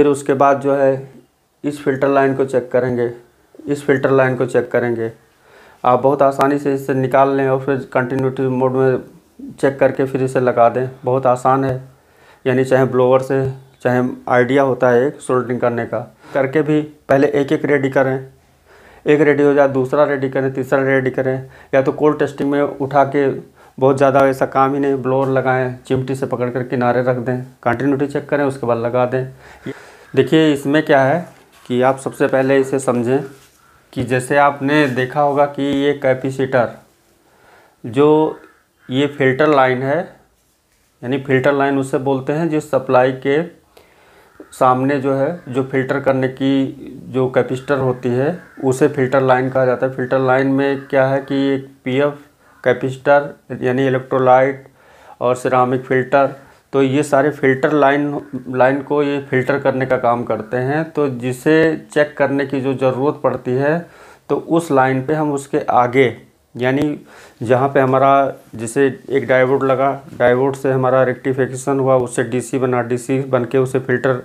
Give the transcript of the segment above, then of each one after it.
फिर उसके बाद जो है इस फ़िल्टर लाइन को चेक करेंगे, इस फ़िल्टर लाइन को चेक करेंगे। आप बहुत आसानी से इसे निकाल लें और फिर कंटिन्यूटी मोड में चेक करके फिर इसे लगा दें। बहुत आसान है, यानी चाहे ब्लोअर से, चाहे आइडिया होता है एक सोल्डरिंग करने का, करके भी पहले एक एक रेडी करें, एक रेडी हो जाए दूसरा रेडी करें, तीसरा रेडी करें, या तो कोल्ड टेस्टिंग में उठा के बहुत ज़्यादा ऐसा काम ही नहीं, ब्लोअर लगाएं, चिमटी से पकड़ कर किनारे रख दें, कंटिन्यूटी चेक करें, उसके बाद लगा दें। देखिए इसमें क्या है कि आप सबसे पहले इसे समझें कि जैसे आपने देखा होगा कि ये कैपेसिटर, जो ये फ़िल्टर लाइन है, यानी फ़िल्टर लाइन उसे बोलते हैं जिस सप्लाई के सामने जो है जो फ़िल्टर करने की जो कैपेसिटर होती है उसे फ़िल्टर लाइन कहा जाता है। फ़िल्टर लाइन में क्या है कि एक पीएफ कैपेसिटर यानी इलेक्ट्रोलाइट और सिरामिक फ़िल्टर, तो ये सारे फ़िल्टर लाइन को ये फ़िल्टर करने का काम करते हैं। तो जिसे चेक करने की जो ज़रूरत पड़ती है तो उस लाइन पे हम उसके आगे, यानी जहाँ पे हमारा जैसे एक डायोड लगा, डायोड से हमारा रेक्टिफिकेशन हुआ, उससे डीसी बना, डीसी बन के उसे फ़िल्टर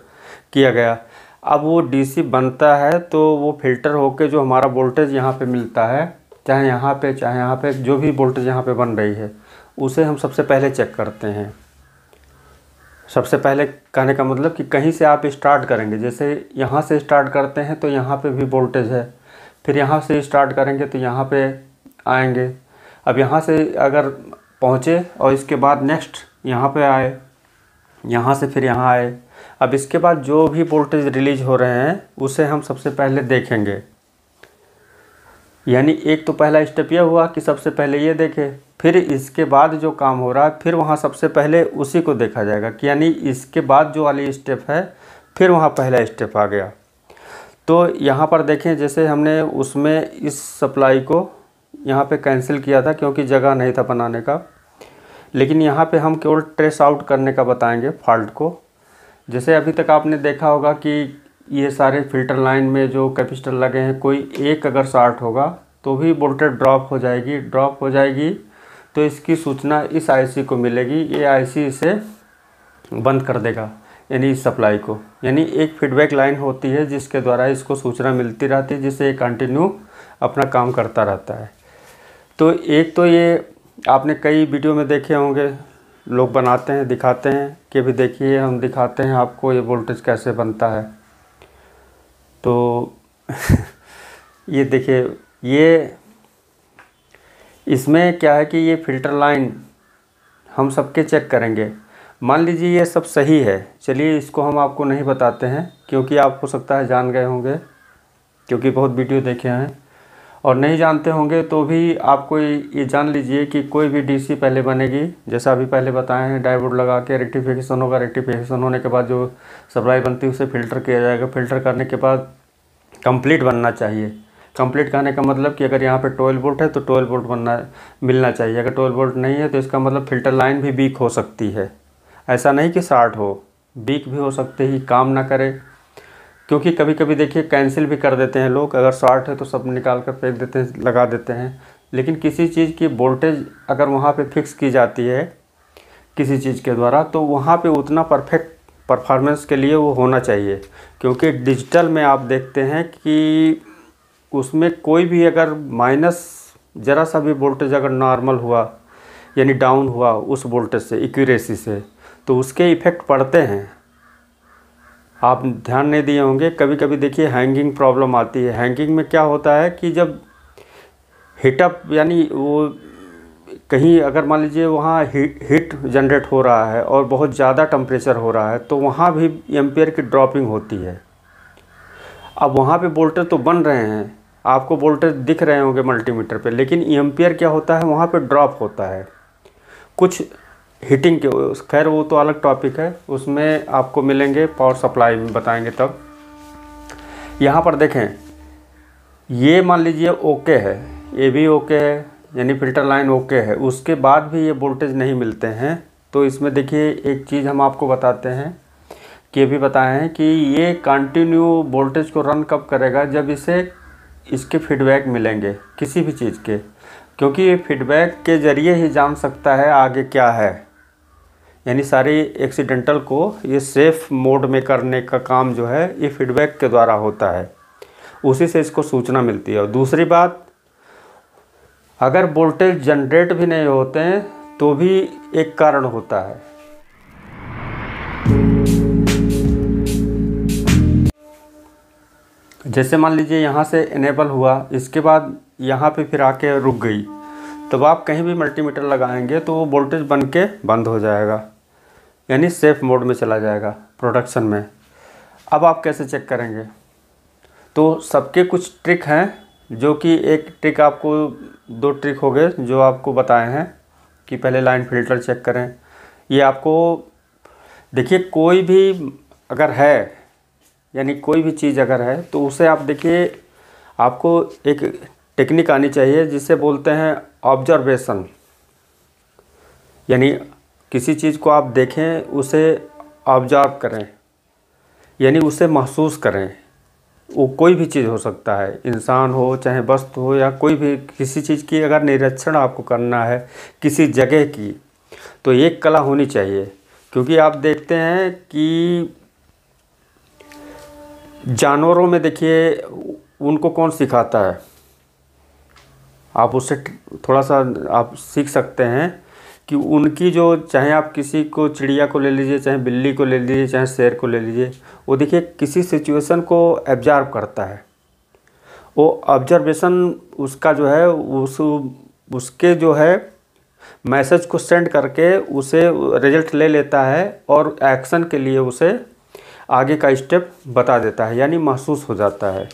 किया गया। अब वो डीसी बनता है तो वो फ़िल्टर होके जो हमारा वोल्टेज यहाँ पे मिलता है, चाहे यहाँ पे जो भी वोल्टेज यहाँ पे बन रही है, उसे हम सबसे पहले चेक करते हैं। सबसे पहले कहने का मतलब कि कहीं से आप स्टार्ट करेंगे, जैसे यहाँ से स्टार्ट करते हैं तो यहाँ पे भी वोल्टेज है, फिर यहाँ से स्टार्ट करेंगे तो यहाँ पे आएंगे। अब यहाँ से अगर पहुँचे और इसके बाद नेक्स्ट यहाँ पे आए, यहाँ से फिर यहाँ आए, अब इसके बाद जो भी वोल्टेज रिलीज हो रहे हैं उसे हम सबसे पहले देखेंगे। यानी एक तो पहला स्टेप यह हुआ कि सबसे पहले ये देखें, फिर इसके बाद जो काम हो रहा है फिर वहाँ सबसे पहले उसी को देखा जाएगा कि यानी इसके बाद जो वाली स्टेप है फिर वहाँ पहला स्टेप आ गया। तो यहाँ पर देखें, जैसे हमने उसमें इस सप्लाई को यहाँ पे कैंसिल किया था क्योंकि जगह नहीं था बनाने का, लेकिन यहाँ पे हम केवल ट्रेस आउट करने का बताएंगे फॉल्ट को। जैसे अभी तक आपने देखा होगा कि ये सारे फ़िल्टर लाइन में जो कैपेसिटर लगे हैं, कोई एक अगर शॉर्ट होगा तो भी वोल्टेज ड्रॉप हो जाएगी तो इसकी सूचना इस आईसी को मिलेगी। ये आईसी इसे बंद कर देगा, यानी इस सप्लाई को, यानी एक फीडबैक लाइन होती है जिसके द्वारा इसको सूचना मिलती रहती है, जिससे ये कंटिन्यू अपना काम करता रहता है। तो एक तो ये आपने कई वीडियो में देखे होंगे, लोग बनाते हैं, दिखाते हैं कि भी देखिए हम दिखाते हैं आपको ये वोल्टेज कैसे बनता है। तो ये देखिए, ये इसमें क्या है कि ये फ़िल्टर लाइन हम सबके चेक करेंगे। मान लीजिए ये सब सही है, चलिए इसको हम आपको नहीं बताते हैं क्योंकि आप हो सकता है जान गए होंगे, क्योंकि बहुत वीडियो देखे हैं, और नहीं जानते होंगे तो भी आपको ये जान लीजिए कि कोई भी डीसी पहले बनेगी, जैसा अभी पहले बताए हैं, डायोड लगा के रेक्टिफिकेशन होगा, रेक्टिफिकेशन होने के बाद जो सप्लाई बनती है उसे फ़िल्टर किया जाएगा, फ़िल्टर करने के बाद कंप्लीट बनना चाहिए। कंप्लीट कहने का मतलब कि अगर यहाँ पे 12 वोल्ट है तो 12 वोल्ट मिलना चाहिए। अगर 12 वोल्ट नहीं है तो इसका मतलब फ़िल्टर लाइन भी वीक हो सकती है। ऐसा नहीं कि शॉर्ट हो, वीक भी हो सकते ही, काम ना करे, क्योंकि कभी कभी देखिए कैंसिल भी कर देते हैं लोग, अगर शॉर्ट है तो सब निकाल कर फेंक देते हैं, लगा देते हैं। लेकिन किसी चीज़ की वोल्टेज अगर वहाँ पे फिक्स की जाती है किसी चीज़ के द्वारा, तो वहाँ पे उतना परफेक्ट परफॉर्मेंस के लिए वो होना चाहिए। क्योंकि डिजिटल में आप देखते हैं कि उसमें कोई भी अगर माइनस ज़रा सा भी वोल्टेज अगर नॉर्मल हुआ, यानी डाउन हुआ उस वोल्टेज से, एक्यूरेसी से, तो उसके इफ़ेक्ट पड़ते हैं। आप ध्यान नहीं दिए होंगे, कभी कभी देखिए हैंगिंग प्रॉब्लम आती है। हैंगिंग में क्या होता है कि जब हीटअप, यानी वो कहीं अगर मान लीजिए वहाँ हीट जनरेट हो रहा है और बहुत ज़्यादा टेम्परेचर हो रहा है तो वहाँ भी एम्पियर की ड्रॉपिंग होती है। अब वहाँ पे वोल्टेज तो बन रहे हैं, आपको वोल्टेज दिख रहे होंगे मल्टीमीटर पे, लेकिन एम्पियर क्या होता है वहाँ पे ड्रॉप होता है कुछ हीटिंग के। खैर वो तो अलग टॉपिक है, उसमें आपको मिलेंगे पावर सप्लाई में बताएंगे तब। यहाँ पर देखें, ये मान लीजिए ओके है, ये भी ओके है, यानी फ़िल्टर लाइन ओके है, उसके बाद भी ये वोल्टेज नहीं मिलते हैं। तो इसमें देखिए एक चीज़ हम आपको बताते हैं कि ये भी बताए हैं कि ये कंटिन्यू वोल्टेज को रन कब करेगा, जब इसके फीडबैक मिलेंगे किसी भी चीज़ के, क्योंकि ये फीडबैक के ज़रिए ही जान सकता है आगे क्या है। यानी सारी एक्सीडेंटल को ये सेफ़ मोड में करने का काम जो है ये फीडबैक के द्वारा होता है, उसी से इसको सूचना मिलती है। और दूसरी बात, अगर वोल्टेज जनरेट भी नहीं होते हैं तो भी एक कारण होता है। जैसे मान लीजिए यहाँ से इनेबल हुआ, इसके बाद यहाँ पे फिर आके रुक गई, तब आप कहीं भी मल्टीमीटर लगाएंगे तो वो वोल्टेज बन के बंद हो जाएगा, यानी सेफ मोड में चला जाएगा प्रोडक्शन में। अब आप कैसे चेक करेंगे? तो सबके कुछ ट्रिक हैं, जो कि एक ट्रिक आपको, 2 ट्रिक हो गए जो आपको बताए हैं कि पहले लाइन फ़िल्टर चेक करें। ये आपको देखिए, कोई भी अगर है, यानी कोई भी चीज़ अगर है तो उसे आप देखिए, आपको एक टेक्निक आनी चाहिए जिसे बोलते हैं ऑब्जर्वेशन। यानी किसी चीज़ को आप देखें, उसे ऑब्जर्व करें, यानी उसे महसूस करें। वो कोई भी चीज़ हो सकता है, इंसान हो चाहे वस्तु हो, या कोई भी किसी चीज़ की अगर निरीक्षण आपको करना है किसी जगह की, तो एक कला होनी चाहिए। क्योंकि आप देखते हैं कि जानवरों में देखिए, उनको कौन सिखाता है? आप उससे थोड़ा सा आप सीख सकते हैं कि उनकी जो, चाहे आप किसी को, चिड़िया को ले लीजिए, चाहे बिल्ली को ले लीजिए, चाहे शेर को ले लीजिए, वो देखिए किसी सिचुएशन को ऑब्जर्व करता है। वो ऑब्जर्वेशन उसका जो है, उसके जो है मैसेज को सेंड करके उसे रिजल्ट ले लेता है और एक्शन के लिए उसे आगे का स्टेप बता देता है, यानी महसूस हो जाता है।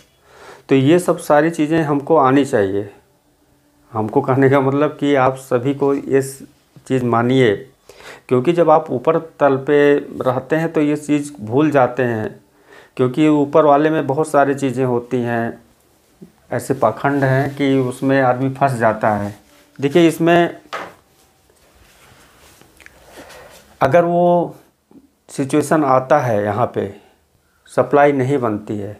तो ये सब सारी चीज़ें हमको आनी चाहिए। हमको कहने का मतलब कि आप सभी को ये चीज़ मानिए, क्योंकि जब आप ऊपर तल पे रहते हैं तो ये चीज़ भूल जाते हैं, क्योंकि ऊपर वाले में बहुत सारी चीज़ें होती हैं, ऐसे पाखंड हैं कि उसमें आदमी फंस जाता है। देखिए, इसमें अगर वो सिचुएशन आता है, यहाँ पे सप्लाई नहीं बनती है,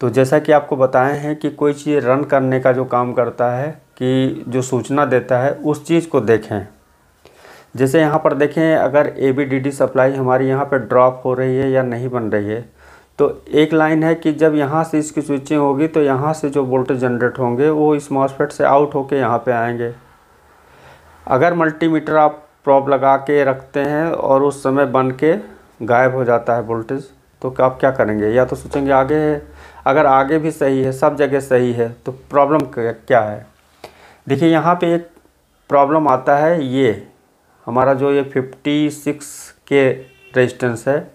तो जैसा कि आपको बताए हैं कि कोई चीज़ रन करने का जो काम करता है, कि जो सूचना देता है, उस चीज़ को देखें। जैसे यहाँ पर देखें, अगर ABDD सप्लाई हमारी यहाँ पे ड्रॉप हो रही है या नहीं बन रही है, तो एक लाइन है कि जब यहाँ से इसकी स्विचिंग होगी तो यहाँ से जो वोल्टेज जनरेट होंगे वो इस मॉसफेट से आउट होके यहाँ पे आएंगे। अगर मल्टीमीटर आप प्रॉब लगा के रखते हैं और उस समय बन के गायब हो जाता है वोल्टेज, तो आप क्या करेंगे? या तो सोचेंगे आगे है, अगर आगे भी सही है, सब जगह सही है, तो प्रॉब्लम क्या है? देखिए, यहाँ पे एक प्रॉब्लम आता है, ये हमारा जो ये 56 के रेजिस्टेंस है,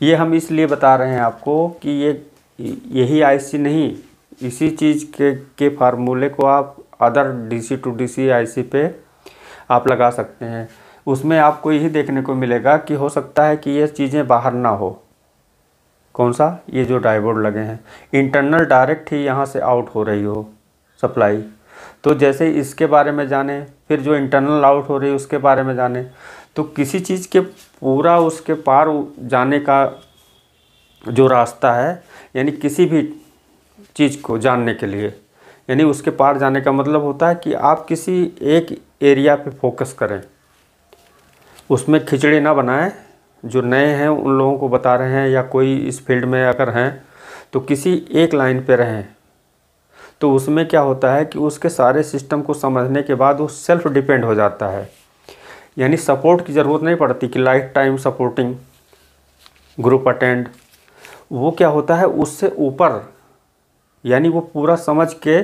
ये हम इसलिए बता रहे हैं आपको कि यही IC नहीं, इसी चीज़ के फार्मूले को आप other DC to DC IC पे आप लगा सकते हैं। उसमें आपको यही देखने को मिलेगा कि हो सकता है कि ये चीज़ें बाहर ना हो। कौन सा? ये जो डायोड लगे हैं, इंटरनल डायरेक्ट ही यहाँ से आउट हो रही हो सप्लाई। तो जैसे इसके बारे में जाने, फिर जो इंटरनल आउट हो रही है उसके बारे में जाने, तो किसी चीज़ के पूरा उसके पार जाने का जो रास्ता है, यानी किसी भी चीज़ को जानने के लिए, यानी उसके पार जाने का मतलब होता है कि आप किसी एक एरिया पे फोकस करें, उसमें खिचड़ी ना बनाएं। जो नए हैं उन लोगों को बता रहे हैं, या कोई इस फील्ड में अगर हैं तो किसी एक लाइन पे रहें। तो उसमें क्या होता है कि उसके सारे सिस्टम को समझने के बाद वो सेल्फ डिपेंड हो जाता है, यानी सपोर्ट की ज़रूरत नहीं पड़ती कि life time supporting group attend. वो क्या होता है, उससे ऊपर, यानी वो पूरा समझ के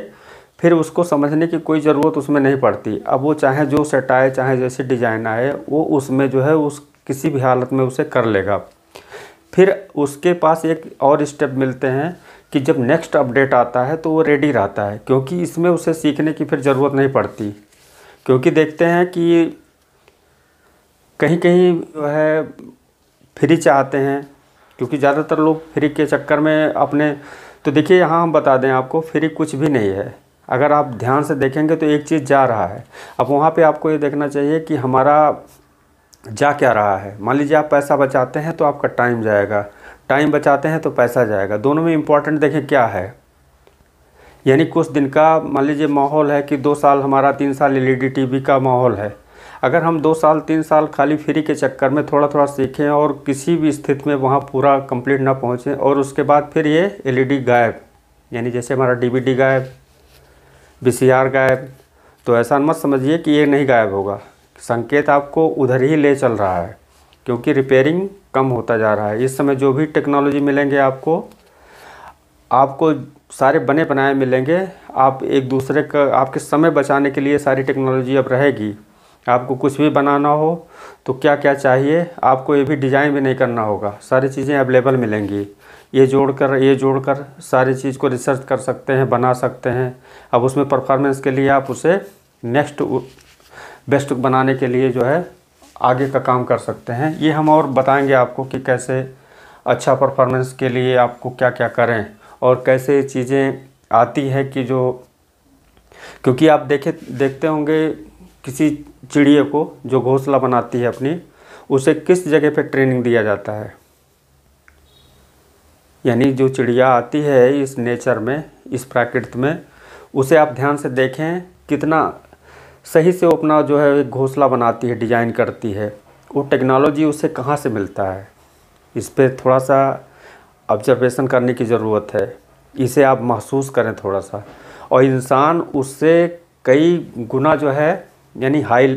फिर उसको समझने की कोई ज़रूरत उसमें नहीं पड़ती। अब वो चाहे जो सेट आए, चाहे जैसे डिज़ाइन आए, वो उसमें जो है उस किसी भी हालत में उसे कर लेगा। फिर उसके पास एक और स्टेप मिलते हैं कि जब नेक्स्ट अपडेट आता है तो वो रेडी रहता है, क्योंकि इसमें उसे सीखने की फिर ज़रूरत नहीं पड़ती। क्योंकि देखते हैं कि कहीं कहीं जो है फ्री चाहते हैं, क्योंकि ज़्यादातर लोग फ्री के चक्कर में अपने, तो देखिए यहाँ हम बता दें आपको, फ्री कुछ भी नहीं है। अगर आप ध्यान से देखेंगे तो एक चीज़ जा रहा है। अब वहाँ पे आपको ये देखना चाहिए कि हमारा जा क्या रहा है। मान लीजिए आप पैसा बचाते हैं तो आपका टाइम जाएगा, टाइम बचाते हैं तो पैसा जाएगा। दोनों में इम्पोर्टेंट देखें क्या है, यानी कुछ दिन का मान लीजिए माहौल है कि 2 साल हमारा 3 साल LED TV का माहौल है। अगर हम 2 साल 3 साल खाली फ्री के चक्कर में थोड़ा थोड़ा सीखें और किसी भी स्थिति में वहाँ पूरा कंप्लीट ना पहुँचे और उसके बाद फिर ये एलईडी गायब, यानी जैसे हमारा डीवीडी गायब, वीसीआर गायब, तो ऐसा मत समझिए कि ये नहीं गायब होगा। संकेत आपको उधर ही ले चल रहा है, क्योंकि रिपेयरिंग कम होता जा रहा है। इस समय जो भी टेक्नोलॉजी मिलेंगे आपको सारे बने बनाए मिलेंगे। आप एक दूसरे का, आपके समय बचाने के लिए सारी टेक्नोलॉजी अब रहेगी। आपको कुछ भी बनाना हो तो क्या क्या चाहिए, आपको ये भी डिज़ाइन भी नहीं करना होगा, सारी चीज़ें अवेलेबल मिलेंगी। ये जोड़कर सारी चीज़ को रिसर्च कर सकते हैं, बना सकते हैं। अब उसमें परफॉर्मेंस के लिए आप उसे नेक्स्ट बेस्ट बनाने के लिए जो है आगे का काम कर सकते हैं। ये हम और बताएंगे आपको कि कैसे अच्छा परफॉर्मेंस के लिए आपको क्या क्या करें और कैसे चीज़ें आती है कि जो, क्योंकि आप देखते होंगे किसी चिड़िया को जो घोंसला बनाती है अपनी, उसे किस जगह पे ट्रेनिंग दिया जाता है। यानी जो चिड़िया आती है इस नेचर में, इस प्रकृति में, उसे आप ध्यान से देखें कितना सही से वो अपना जो है एक घोंसला बनाती है, डिज़ाइन करती है। वो टेक्नोलॉजी उसे कहाँ से मिलता है, इस पर थोड़ा सा ऑब्जर्वेशन करने की ज़रूरत है। इसे आप महसूस करें थोड़ा सा, और इंसान उससे कई गुना जो है, यानी हाई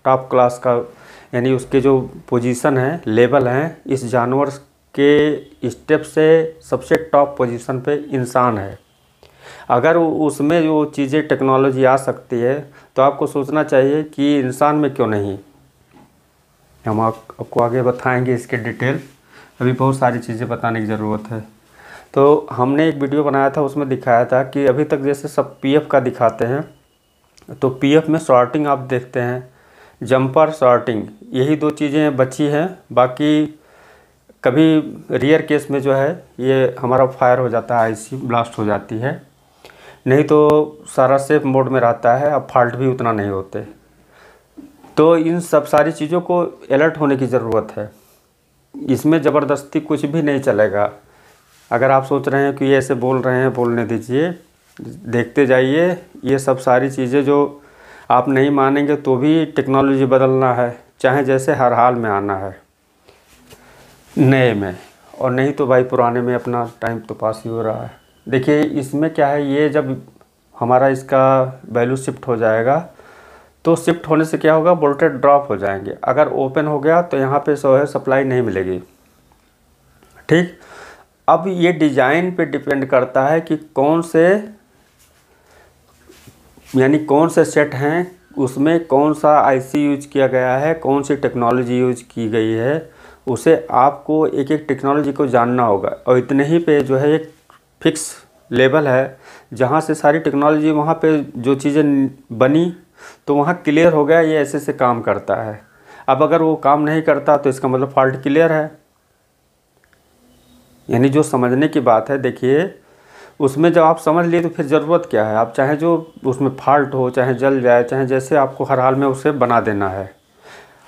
टॉप क्लास का, यानी उसके जो पोजीशन है, लेवल हैं, इस जानवर के स्टेप से सबसे टॉप पोजीशन पे इंसान है। अगर उसमें जो चीज़ें टेक्नोलॉजी आ सकती है तो आपको सोचना चाहिए कि इंसान में क्यों नहीं। हम आपको आगे बताएंगे इसके डिटेल, अभी बहुत सारी चीज़ें बताने की ज़रूरत है। तो हमने एक वीडियो बनाया था, उसमें दिखाया था कि अभी तक जैसे सब पीएफ का दिखाते हैं, तो पीएफ में सॉर्टिंग आप देखते हैं, जंपर सॉर्टिंग, यही 2 चीज़ें बची हैं। बाकी कभी रियर केस में जो है ये हमारा फायर हो जाता है, आईसी ब्लास्ट हो जाती है, नहीं तो सारा सेफ मोड में रहता है। अब फॉल्ट भी उतना नहीं होते। तो इन सब सारी चीज़ों को अलर्ट होने की ज़रूरत है। इसमें ज़बरदस्ती कुछ भी नहीं चलेगा। अगर आप सोच रहे हैं कि ये ऐसे बोल रहे हैं, बोलने दीजिए, देखते जाइए। ये सब सारी चीज़ें जो आप नहीं मानेंगे तो भी टेक्नोलॉजी बदलना है, चाहे जैसे हर हाल में आना है नए में, और नहीं तो भाई पुराने में अपना टाइम तो पास ही हो रहा है। देखिए इसमें क्या है, ये जब हमारा इसका वैल्यू शिफ्ट हो जाएगा तो शिफ्ट होने से क्या होगा, वोल्टेज ड्रॉप हो जाएंगे। अगर ओपन हो गया तो यहाँ पे जो है सप्लाई नहीं मिलेगी। ठीक, अब ये डिज़ाइन पे डिपेंड करता है कि कौन से सेट हैं, उसमें कौन सा आईसी यूज किया गया है, कौन सी टेक्नोलॉजी यूज की गई है। उसे आपको एक एक टेक्नोलॉजी को जानना होगा, और इतने ही पे जो है एक फिक्स लेवल है जहाँ से सारी टेक्नोलॉजी, वहाँ पे जो चीज़ें बनी तो वहाँ क्लियर हो गया ये ऐसे से काम करता है। अब अगर वो काम नहीं करता तो इसका मतलब फॉल्ट क्लियर है। यानी जो समझने की बात है, देखिए उसमें जब आप समझ लिए तो फिर ज़रूरत क्या है, आप चाहे जो उसमें फॉल्ट हो, चाहे जल जाए, चाहे जैसे, आपको हर हाल में उसे बना देना है।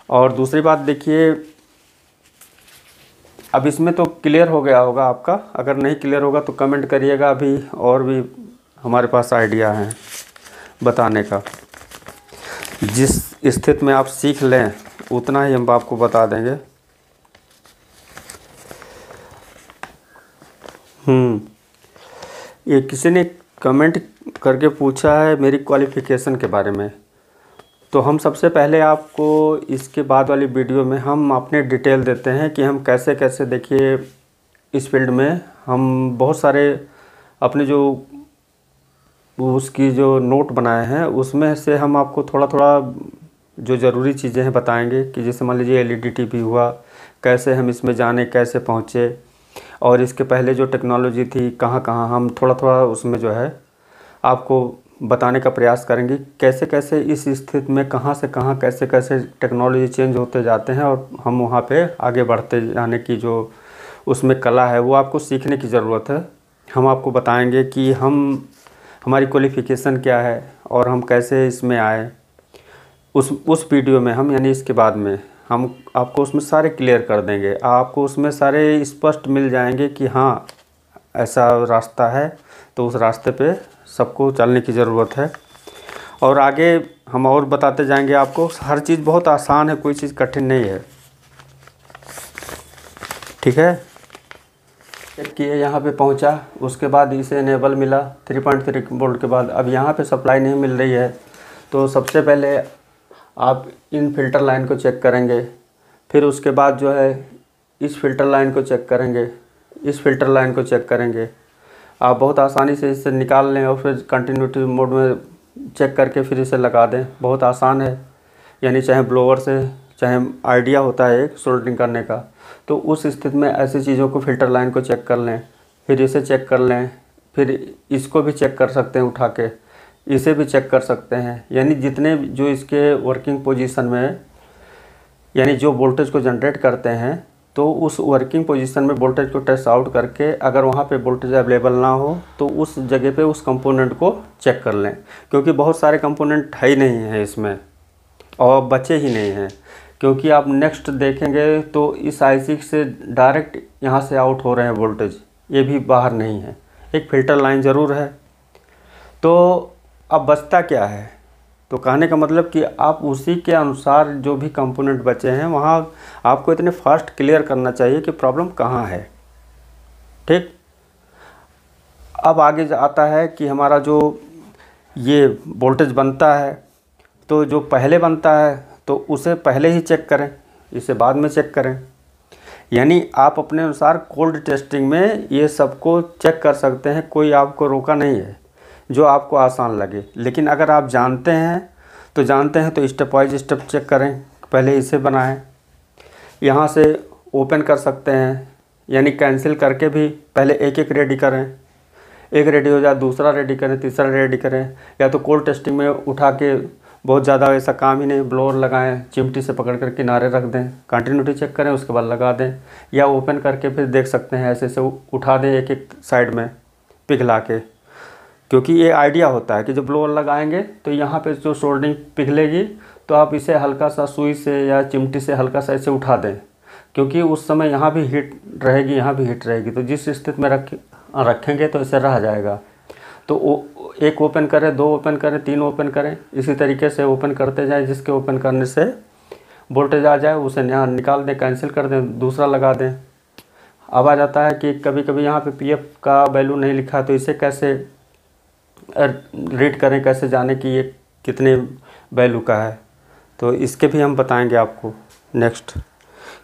और दूसरी बात देखिए, अब इसमें तो क्लियर हो गया होगा आपका, अगर नहीं क्लियर होगा तो कमेंट करिएगा, अभी और भी हमारे पास आइडिया हैं बताने का। जिस स्थिति में आप सीख लें उतना ही हम आपको बता देंगे। ये किसी ने कमेंट करके पूछा है मेरी क्वालिफ़िकेशन के बारे में, तो हम सबसे पहले आपको इसके बाद वाली वीडियो में हम अपने डिटेल देते हैं कि हम कैसे कैसे, देखिए इस फील्ड में हम बहुत सारे अपने जो उसकी जो नोट बनाए हैं उसमें से हम आपको थोड़ा थोड़ा जो ज़रूरी चीज़ें हैं बताएंगे। कि जैसे मान लीजिए एलईडी टीवी हुआ, कैसे हम इसमें जाने, कैसे पहुँचे, और इसके पहले जो टेक्नोलॉजी थी कहाँ कहाँ, हम थोड़ा थोड़ा उसमें जो है आपको बताने का प्रयास करेंगे। कैसे कैसे इस स्थिति में कहाँ से कहाँ कैसे कैसे टेक्नोलॉजी चेंज होते जाते हैं, और हम वहाँ पे आगे बढ़ते जाने की जो उसमें कला है वो आपको सीखने की ज़रूरत है। हम आपको बताएंगे कि हमारी क्वालिफ़िकेशन क्या है और हम कैसे इसमें आए। उस वीडियो में हम, यानी इसके बाद में हम आपको उसमें सारे क्लियर कर देंगे, आपको उसमें सारे स्पष्ट मिल जाएंगे कि हाँ ऐसा रास्ता है, तो उस रास्ते पे सबको चलने की ज़रूरत है। और आगे हम और बताते जाएंगे आपको। हर चीज़ बहुत आसान है, कोई चीज़ कठिन नहीं है। ठीक है, चेक किए, यहाँ पे पहुँचा, उसके बाद इसे इनेबल मिला 3.3 वोल्ट के बाद। अब यहाँ पे सप्लाई नहीं मिल रही है, तो सबसे पहले आप इन फ़िल्टर लाइन को चेक करेंगे। फिर उसके बाद जो है इस फ़िल्टर लाइन को चेक करेंगे, इस फ़िल्टर लाइन को चेक करेंगे। आप बहुत आसानी से इसे निकाल लें और फिर कंटिन्यूटी मोड में चेक करके फिर इसे लगा दें। बहुत आसान है, यानी चाहे ब्लोअर से, चाहे आइडिया होता है एक सोल्डरिंग करने का, तो उस स्थिति में ऐसी चीज़ों को फ़िल्टर लाइन को चेक कर लें, फिर इसे चेक कर लें, फिर इसको भी चेक कर सकते हैं उठा के, इसे भी चेक कर सकते हैं। यानी जितने जो इसके वर्किंग पोजीशन में, यानी जो वोल्टेज को जनरेट करते हैं, तो उस वर्किंग पोजीशन में वोल्टेज को टेस्ट आउट करके अगर वहाँ पे वोल्टेज अवेलेबल ना हो तो उस जगह पे उस कंपोनेंट को चेक कर लें, क्योंकि बहुत सारे कंपोनेंट है ही नहीं हैं इसमें और बचे ही नहीं हैं। क्योंकि आप नेक्स्ट देखेंगे तो इस आईसी से डायरेक्ट यहाँ से आउट हो रहे हैं वोल्टेज, ये भी बाहर नहीं है, एक फ़िल्टर लाइन ज़रूर है। तो अब बचता क्या है? तो कहने का मतलब कि आप उसी के अनुसार जो भी कंपोनेंट बचे हैं वहाँ आपको इतने फास्ट क्लियर करना चाहिए कि प्रॉब्लम कहाँ है। ठीक, अब आगे आता है कि हमारा जो ये वोल्टेज बनता है, तो जो पहले बनता है तो उसे पहले ही चेक करें, इसे बाद में चेक करें। यानी आप अपने अनुसार कोल्ड टेस्टिंग में ये सबको चेक कर सकते हैं, कोई आपको रोका नहीं है, जो आपको आसान लगे। लेकिन अगर आप जानते हैं तो स्टेप वाइज स्टेप चेक करें, पहले इसे बनाएं, यहाँ से ओपन कर सकते हैं, यानी कैंसिल करके भी पहले एक एक रेडी करें, एक रेडी हो जाए दूसरा रेडी करें, तीसरा रेडी करें। या तो कोल्ड टेस्टिंग में उठा के बहुत ज़्यादा ऐसा काम ही नहीं, ब्लोअर लगाएं, चिमटी से पकड़ कर किनारे रख दें, कंटिन्यूटी चेक करें, उसके बाद लगा दें। या ओपन करके फिर देख सकते हैं, ऐसे उठा दें एक एक साइड में पिघला के, क्योंकि ये आइडिया होता है कि जब ब्लोअर लगाएंगे तो यहाँ पे जो सोल्डरिंग पिघलेगी तो आप इसे हल्का सा सुई से या चिमटी से हल्का सा ऐसे उठा दें, क्योंकि उस समय यहाँ भी हीट रहेगी, यहाँ भी हीट रहेगी, तो जिस स्थिति में रखेंगे तो इसे रह जाएगा। तो एक ओपन करें, दो ओपन करें, तीन ओपन करें, इसी तरीके से ओपन करते जाएं, जिसके ओपन करने से वोल्टेज आ जाए उसे यहाँ निकाल दें, कैंसिल कर दें, दूसरा लगा दें। अब आ जाता है कि कभी कभी यहाँ पे पीएफ का वैल्यू नहीं लिखा, तो इसे कैसे रीड करें, कैसे जाने कि ये कितने वैल्यू का है। तो इसके भी हम बताएंगे आपको नेक्स्ट,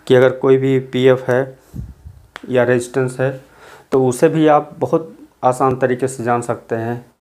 कि अगर कोई भी पीएफ है या रेजिस्टेंस है तो उसे भी आप बहुत आसान तरीके से जान सकते हैं।